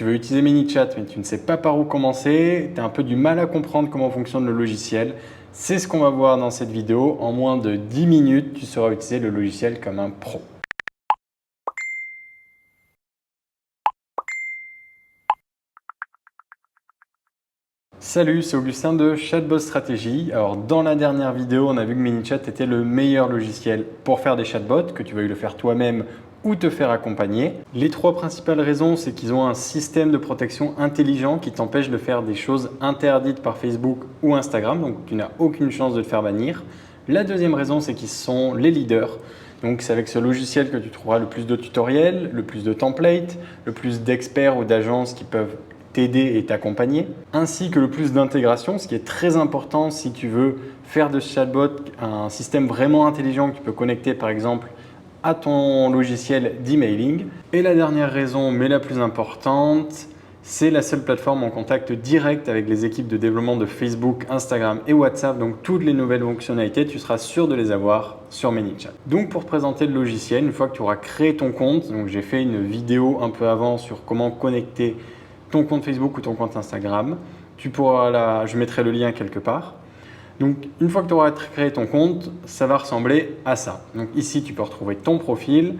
tu veux utiliser ManyChat mais tu ne sais pas par où commencer, tu as un peu du mal à comprendre comment fonctionne le logiciel, c'est ce qu'on va voir dans cette vidéo. En moins de 10 minutes, tu sauras utiliser le logiciel comme un pro. Salut, c'est Augustin de Chatbot Stratégie. Alors dans la dernière vidéo, on a vu que ManyChat était le meilleur logiciel pour faire des chatbots, que tu veuilles le faire toi-même ou te faire accompagner. Les trois principales raisons, c'est qu'ils ont un système de protection intelligent qui t'empêche de faire des choses interdites par Facebook ou Instagram, donc tu n'as aucune chance de te faire bannir. La deuxième raison, c'est qu'ils sont les leaders. Donc c'est avec ce logiciel que tu trouveras le plus de tutoriels, le plus de templates, le plus d'experts ou d'agences qui peuvent t'aider et t'accompagner, ainsi que le plus d'intégration, ce qui est très important si tu veux faire de ce chatbot un système vraiment intelligent que tu peux connecter par exemple à ton logiciel d'emailing. Et la dernière raison, mais la plus importante, c'est la seule plateforme en contact direct avec les équipes de développement de Facebook, Instagram et WhatsApp. Donc toutes les nouvelles fonctionnalités, tu seras sûr de les avoir sur ManyChat. Donc pour te présenter le logiciel, une fois que tu auras créé ton compte, donc j'ai fait une vidéo un peu avant sur comment connecter ton compte Facebook ou ton compte Instagram. Tu pourras je mettrai le lien quelque part. Donc, une fois que tu auras créé ton compte, ça va ressembler à ça. Donc ici, tu peux retrouver ton profil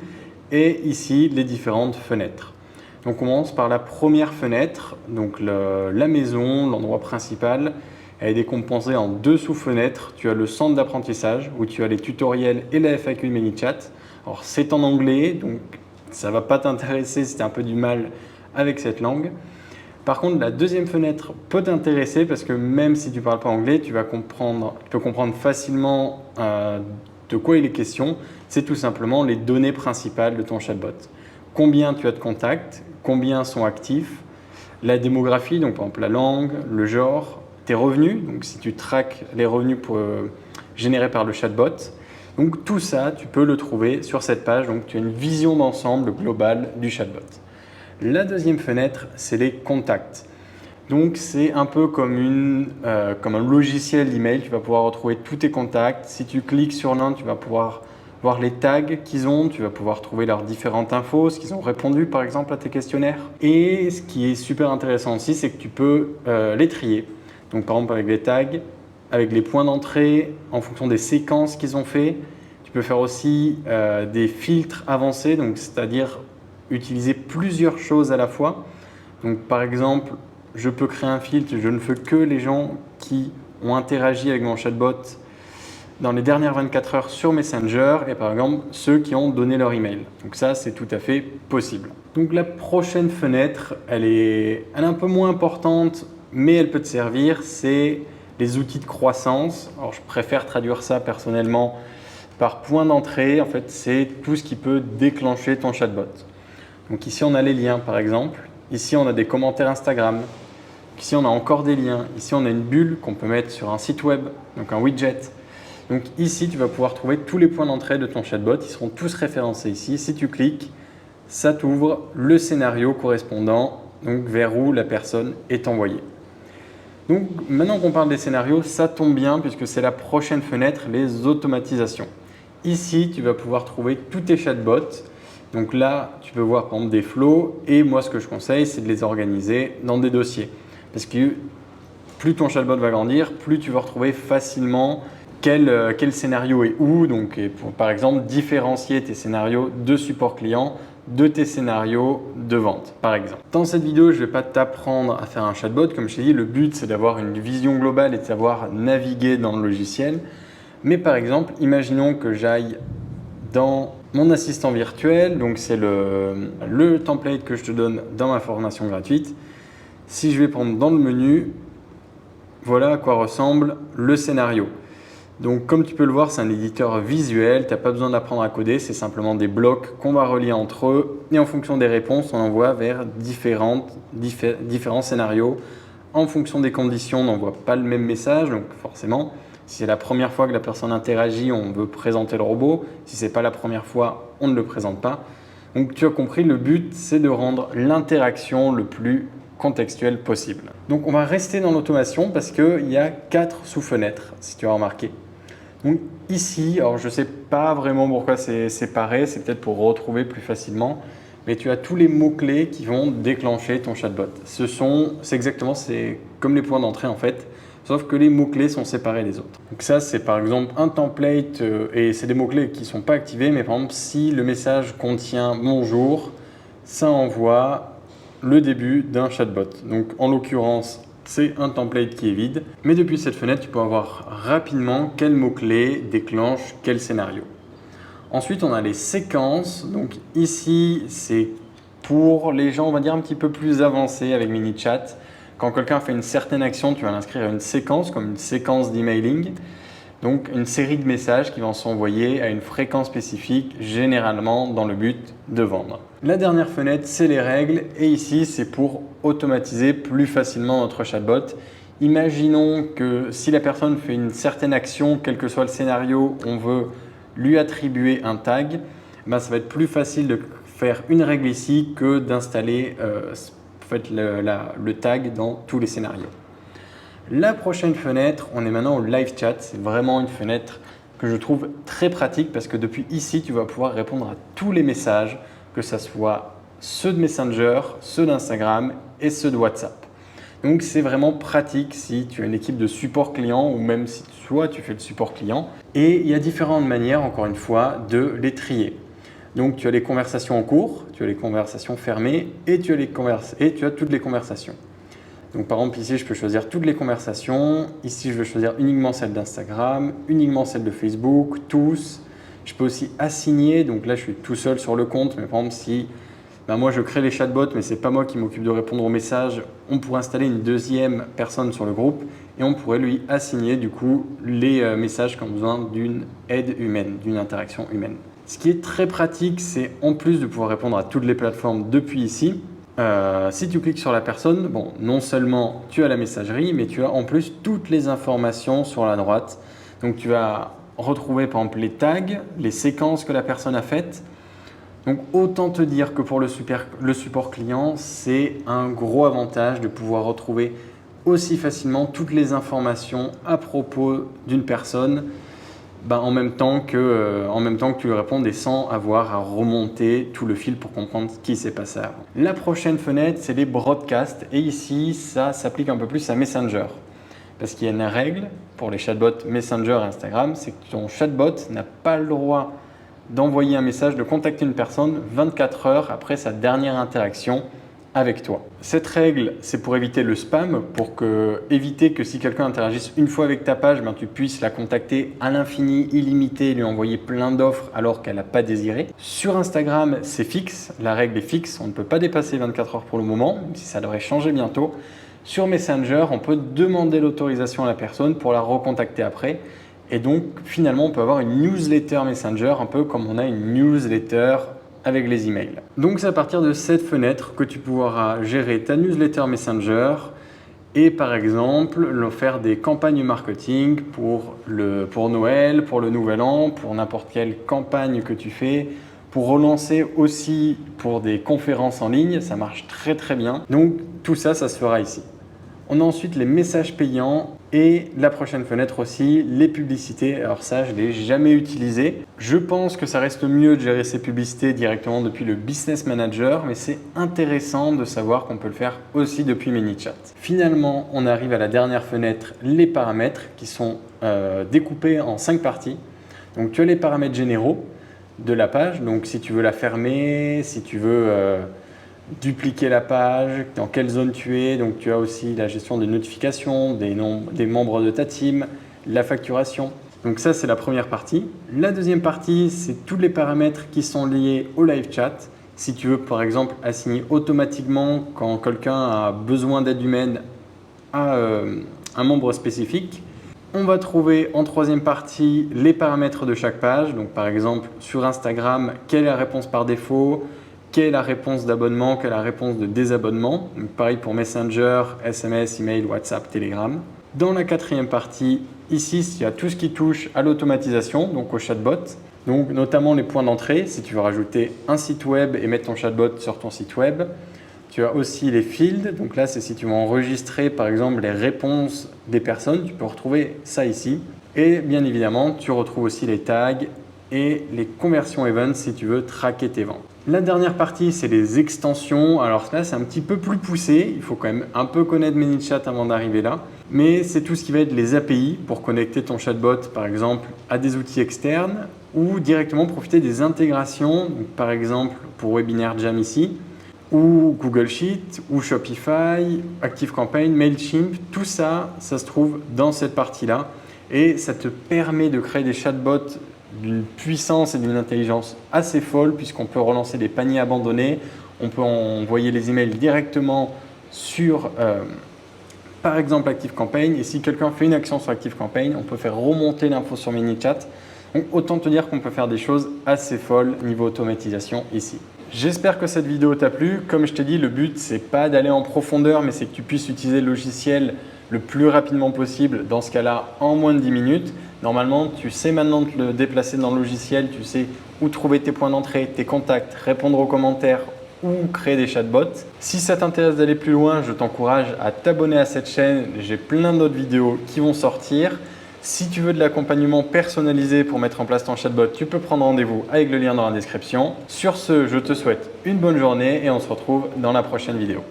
et ici, les différentes fenêtres. Donc, on commence par la première fenêtre, donc la maison, l'endroit principal. Elle est décomposée en deux sous-fenêtres. Tu as le centre d'apprentissage où tu as les tutoriels et la FAQ de ManyChat. Alors, c'est en anglais, donc ça ne va pas t'intéresser si tu as un peu du mal avec cette langue. Par contre, la deuxième fenêtre peut t'intéresser parce que même si tu ne parles pas anglais, tu peux comprendre facilement de quoi il est question. C'est tout simplement les données principales de ton chatbot. Combien tu as de contacts, combien sont actifs, la démographie, donc par exemple la langue, le genre, tes revenus, donc si tu traques les revenus générés par le chatbot. Donc tout ça, tu peux le trouver sur cette page. Donc tu as une vision d'ensemble globale du chatbot. La deuxième fenêtre, c'est les contacts. Donc, c'est un peu comme un logiciel d'email. Tu vas pouvoir retrouver tous tes contacts. Si tu cliques sur l'un, tu vas pouvoir voir les tags qu'ils ont. Tu vas pouvoir trouver leurs différentes infos, ce qu'ils ont répondu par exemple à tes questionnaires. Et ce qui est super intéressant aussi, c'est que tu peux les trier. Donc, par exemple, avec les tags, avec les points d'entrée, en fonction des séquences qu'ils ont fait. Tu peux faire aussi des filtres avancés, donc c'est-à-dire utiliser plusieurs choses à la fois. Donc par exemple, je peux créer un filtre, je ne veux que les gens qui ont interagi avec mon chatbot dans les dernières 24 heures sur Messenger et par exemple ceux qui ont donné leur email. Donc ça, c'est tout à fait possible. Donc la prochaine fenêtre, elle est un peu moins importante, mais elle peut te servir, c'est les outils de croissance. Alors je préfère traduire ça personnellement par point d'entrée. En fait, c'est tout ce qui peut déclencher ton chatbot. Donc ici, on a les liens par exemple. Ici, on a des commentaires Instagram. Ici, on a encore des liens. Ici, on a une bulle qu'on peut mettre sur un site web, donc un widget. Donc ici, tu vas pouvoir trouver tous les points d'entrée de ton chatbot. Ils seront tous référencés ici. Si tu cliques, ça t'ouvre le scénario correspondant, donc vers où la personne est envoyée. Donc maintenant qu'on parle des scénarios, ça tombe bien puisque c'est la prochaine fenêtre, les automatisations. Ici, tu vas pouvoir trouver tous tes chatbots. Donc là, tu peux voir par exemple des flows et moi ce que je conseille, c'est de les organiser dans des dossiers. Parce que plus ton chatbot va grandir, plus tu vas retrouver facilement quel scénario est où. Donc par exemple, différencier tes scénarios de support client de tes scénarios de vente, par exemple. Dans cette vidéo, je ne vais pas t'apprendre à faire un chatbot. Comme je t'ai dit, le but, c'est d'avoir une vision globale et de savoir naviguer dans le logiciel. Mais par exemple, imaginons que j'aille dans mon assistant virtuel, donc c'est le template que je te donne dans ma formation gratuite. Si je vais prendre dans le menu, voilà à quoi ressemble le scénario. Donc comme tu peux le voir, c'est un éditeur visuel, tu n'as pas besoin d'apprendre à coder, c'est simplement des blocs qu'on va relier entre eux et en fonction des réponses, on envoie vers différents scénarios. En fonction des conditions, on n'envoie pas le même message, donc forcément, si c'est la première fois que la personne interagit, on veut présenter le robot. Si ce n'est pas la première fois, on ne le présente pas. Donc tu as compris, le but, c'est de rendre l'interaction le plus contextuelle possible. Donc on va rester dans l'automation parce qu'il y a 4 sous-fenêtres, si tu as remarqué. Donc ici, alors je ne sais pas vraiment pourquoi c'est séparé, c'est peut-être pour retrouver plus facilement. mais tu as tous les mots-clés qui vont déclencher ton chatbot. C'est comme les points d'entrée en fait, sauf que les mots-clés sont séparés des autres. Donc ça, c'est par exemple un template et c'est des mots-clés qui ne sont pas activés, mais par exemple, si le message contient bonjour, ça envoie le début d'un chatbot. Donc en l'occurrence, c'est un template qui est vide, mais depuis cette fenêtre, tu peux voir rapidement quel mot-clé déclenche quel scénario. Ensuite, on a les séquences. Donc ici, c'est pour les gens, on va dire, un petit peu plus avancés avec MiniChat. Quand quelqu'un fait une certaine action, tu vas l'inscrire à une séquence, comme une séquence d'emailing. Donc une série de messages qui vont s'envoyer à une fréquence spécifique, généralement dans le but de vendre. La dernière fenêtre, c'est les règles. Et ici, c'est pour automatiser plus facilement notre chatbot. Imaginons que si la personne fait une certaine action, quel que soit le scénario, on veut lui attribuer un tag, ça va être plus facile de faire une règle ici que d'installer le tag dans tous les scénarios. La prochaine fenêtre, on est maintenant au live chat. C'est vraiment une fenêtre que je trouve très pratique parce que depuis ici, tu vas pouvoir répondre à tous les messages, que ce soit ceux de Messenger, ceux d'Instagram et ceux de WhatsApp. Donc c'est vraiment pratique si tu as une équipe de support client ou même si toi tu fais le support client. Et il y a différentes manières, encore une fois, de les trier. Donc tu as les conversations en cours, tu as les conversations fermées et tu as toutes les conversations. Donc par exemple ici je peux choisir toutes les conversations, ici je vais choisir uniquement celle d'Instagram, uniquement celle de Facebook, tous. Je peux aussi assigner, donc là je suis tout seul sur le compte, mais par exemple si moi je crée les chatbots mais ce n'est pas moi qui m'occupe de répondre aux messages, on pourrait installer une deuxième personne sur le groupe et on pourrait lui assigner du coup les messages qui ont besoin d'une aide humaine, d'une interaction humaine. Ce qui est très pratique, c'est en plus de pouvoir répondre à toutes les plateformes depuis ici, si tu cliques sur la personne, non seulement tu as la messagerie, mais tu as en plus toutes les informations sur la droite. Donc tu vas retrouver par exemple les tags, les séquences que la personne a faites. Donc autant te dire que pour le support client, c'est un gros avantage de pouvoir retrouver aussi facilement toutes les informations à propos d'une personne en même temps que tu lui répondes et sans avoir à remonter tout le fil pour comprendre ce qui s'est passé avant. La prochaine fenêtre, c'est les broadcasts et ici, ça s'applique un peu plus à Messenger. Parce qu'il y a une règle pour les chatbots Messenger et Instagram, c'est que ton chatbot n'a pas le droit d'envoyer un message, de contacter une personne 24 heures après sa dernière interaction avec toi. Cette règle, c'est pour éviter le spam, éviter que si quelqu'un interagisse une fois avec ta page, tu puisses la contacter à l'infini, illimité, et lui envoyer plein d'offres alors qu'elle n'a pas désiré. Sur Instagram, c'est fixe, la règle est fixe, on ne peut pas dépasser 24 heures pour le moment, même si ça devrait changer bientôt. Sur Messenger, on peut demander l'autorisation à la personne pour la recontacter après. Et donc, finalement, on peut avoir une newsletter Messenger, un peu comme on a une newsletter avec les emails. Donc, c'est à partir de cette fenêtre que tu pourras gérer ta newsletter Messenger et, par exemple, faire des campagnes marketing pour Noël, pour le Nouvel An, pour n'importe quelle campagne que tu fais, pour relancer aussi pour des conférences en ligne. Ça marche très, très bien. Donc, tout ça, ça se fera ici. On a ensuite les messages payants et la prochaine fenêtre aussi, les publicités. Alors ça, je ne l'ai jamais utilisé. Je pense que ça reste mieux de gérer ces publicités directement depuis le Business Manager, mais c'est intéressant de savoir qu'on peut le faire aussi depuis MiniChat. Finalement, on arrive à la dernière fenêtre, les paramètres qui sont découpés en 5 parties. Donc tu as les paramètres généraux de la page, donc si tu veux la fermer, si tu veux dupliquer la page, dans quelle zone tu es. Donc tu as aussi la gestion des notifications, des membres de ta team, la facturation. Donc ça, c'est la première partie. La deuxième partie, c'est tous les paramètres qui sont liés au live chat. Si tu veux, par exemple, assigner automatiquement quand quelqu'un a besoin d'aide humaine à un membre spécifique. On va trouver en troisième partie les paramètres de chaque page. Donc par exemple, sur Instagram, quelle est la réponse par défaut ? Quelle est la réponse d'abonnement, quelle est la réponse de désabonnement. Donc, pareil pour Messenger, SMS, email, WhatsApp, Telegram. Dans la quatrième partie, ici, il y a tout ce qui touche à l'automatisation, donc au chatbot. Donc notamment les points d'entrée, si tu veux rajouter un site web et mettre ton chatbot sur ton site web. Tu as aussi les fields, donc là c'est si tu veux enregistrer par exemple les réponses des personnes, tu peux retrouver ça ici. Et bien évidemment, tu retrouves aussi les tags et les conversions events si tu veux traquer tes ventes. La dernière partie, c'est les extensions. Alors là, c'est un petit peu plus poussé. Il faut quand même un peu connaître ManyChat avant d'arriver là. Mais c'est tout ce qui va être les API pour connecter ton chatbot, par exemple, à des outils externes ou directement profiter des intégrations, donc, par exemple pour Webinaire Jam ici, ou Google Sheet, ou Shopify, ActiveCampaign, Mailchimp. Tout ça, ça se trouve dans cette partie-là. Et ça te permet de créer des chatbots d'une puissance et d'une intelligence assez folle puisqu'on peut relancer des paniers abandonnés, on peut envoyer les emails directement sur par exemple ActiveCampaign, et si quelqu'un fait une action sur ActiveCampaign, on peut faire remonter l'info sur ManyChat. Donc autant te dire qu'on peut faire des choses assez folles niveau automatisation ici. J'espère que cette vidéo t'a plu. Comme je t'ai dit, le but c'est pas d'aller en profondeur, mais c'est que tu puisses utiliser le logiciel le plus rapidement possible, dans ce cas-là en moins de 10 minutes. Normalement, tu sais maintenant te le déplacer dans le logiciel, tu sais où trouver tes points d'entrée, tes contacts, répondre aux commentaires ou créer des chatbots. Si ça t'intéresse d'aller plus loin, je t'encourage à t'abonner à cette chaîne. J'ai plein d'autres vidéos qui vont sortir. Si tu veux de l'accompagnement personnalisé pour mettre en place ton chatbot, tu peux prendre rendez-vous avec le lien dans la description. Sur ce, je te souhaite une bonne journée et on se retrouve dans la prochaine vidéo.